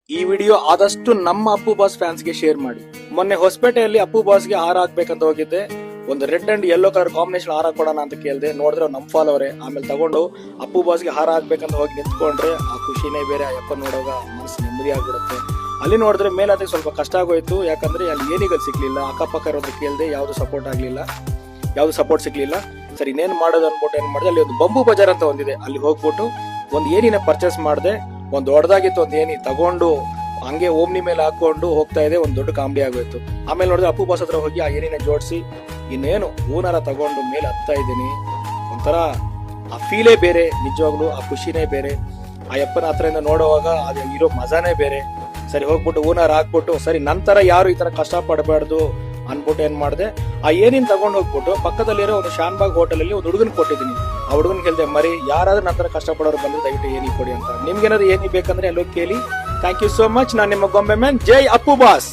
ಈ ವಿಡಿಯೋ ಆದಷ್ಟು ನಮ್ಮ ಅಪ್ಪು ಬಾಸ್ ಫ್ಯಾನ್ಸ್ಗೆ ಶೇರ್ ಮಾಡಿ. ಮೊನ್ನೆ ಹೊಸಪೇಟೆಯಲ್ಲಿ ಅಪ್ಪು ಬಾಸ್ಗೆ ಹಾರ ಹಾಕ್ಬೇಕಂತ ಹೋಗಿದ್ದೆ. ಒಂದು red and yellow colour combination ಹಾರ ಕೊಡೋಣ ಅಂತ ಕೇಳಿದೆ. ನೋಡಿದ್ರೆ ನಮ್ ಫಾಲೋವರೇ. ಆಮೇಲೆ ತಗೊಂಡು ಅಪ್ಪು ಬಾಸ್ಗೆ ಹಾರ ಹಾಕ್ಬೇಕಂತ ಹೋಗಿ ನಿಂತ್ಕೊಂಡ್ರೆ ಆ ಖುಷಿನೇ ಬೇರೆ. ಆ ಯಪ್ಪ ನೋಡುವಾಗ ಮನಸ್ಸು ನೆಮ್ಮದಿ ಆಗ್ಬಿಡುತ್ತೆ. ಅಲ್ಲಿ ನೋಡಿದ್ರೆ ಮೇಲಾದ್ರೆ ಸ್ವಲ್ಪ ಕಷ್ಟ ಆಗೋಯ್ತು. ಯಾಕಂದ್ರೆ ಅಲ್ಲಿ ಏನಿಗಳು ಸಿಗ್ಲಿಲ್ಲ. ಅಕ್ಕಪಕ್ಕ ಇರೋದ್ರ ಕೇಳಿದೆ, ಯಾವ್ದು ಸಪೋರ್ಟ್ ಸಿಗ್ಲಿಲ್ಲ. ಸರಿ ಇನ್ನೇನು ಮಾಡೋದು ಅನ್ಬಿಟ್ಟು ಏನ್ ಮಾಡಿದೆ, ಅಲ್ಲಿ ಒಂದು ಬಂಬು ಬಜಾರ್ ಅಂತ ಒಂದಿದೆ, ಅಲ್ಲಿ ಹೋಗ್ಬಿಟ್ಟು ಒಂದು ಏನಿನ ಪರ್ಚೇಸ್ ಮಾಡಿದೆ. ಒಂದು ದೊಡ್ಡದಾಗಿತ್ತು ಒಂದು ಏನಿ ತಗೊಂಡು ಹಂಗೆ ಓಮ್ನಿ ಮೇಲೆ ಹಾಕೊಂಡು ಹೋಗ್ತಾ ಇದೆ. ಒಂದು ದೊಡ್ಡ ಕಾಮಿಡಿ ಆಗೋಯ್ತು. ಆಮೇಲೆ ನೋಡಿದ್ರೆ ಅಪ್ಪು ಬಾಸ್ ಹತ್ರ ಹೋಗಿ ಆ ಏನಿನ ಜೋಡಿಸಿ ಇನ್ನೇನು ಹೂನಾರ ತಗೊಂಡು ಮೇಲೆ ಹತ್ತಾ ಇದ್ದೀನಿ. ಒಂಥರ ಆ ಫೀಲೇ ಬೇರೆ, ನಿಜವಾಗ್ಲು ಆ ಖುಷಿನೇ ಬೇರೆ. ಆ ಯಪ್ಪನ ಹತ್ರದಿಂದ ನೋಡುವಾಗ ಅದು ಇರೋ ಮಜಾನೇ ಬೇರೆ. ಸರಿ ಹೋಗ್ಬಿಟ್ಟು ಹೂನಾರ ಹಾಕ್ಬಿಟ್ಟು ಸರಿ ನಂತರ ಯಾರು ಈ ತರ ಕಷ್ಟ ಪಡಬಾರ್ದು ಅನ್ಬಿಟ್ಟು ಏನ್ ಮಾಡಿದೆ, ಆ ಏನಿನ್ ತಗೊಂಡು ಹೋಗ್ಬಿಟ್ಟು ಪಕ್ಕದಲ್ಲಿರೋ ಒಂದು ಶಾನ್ಬಾಗ್ ಹೋಟೆಲ್ ಅಲ್ಲಿ ಒಂದು ಹುಡುಗನ್ ಕೊಟ್ಟಿದ್ದೀನಿ. ಆ ಹುಡುಗನ್ ಕೇಳಿದೆ, ಮರಿ ಯಾರಾದ್ರೂ ನಂತರ ಕಷ್ಟಪಡೋರು ಬಂದ್ರೆ ದಯವಿಟ್ಟು ಏನಿ ಕೊಡಿ ಅಂತ. ನಿಮ್ಗೇನಾದ್ರು ಏನಿ ಬೇಕಂದ್ರೆ ಅಲ್ಲೋಗಿ ಕೇಳಿ. Thank you so much. ನಾನು ನಿಮ್ಮ ಗೊಂಬೆ ಮ್ಯಾನ್. ಜೈ ಅಪ್ಪು ಬಾಸ್.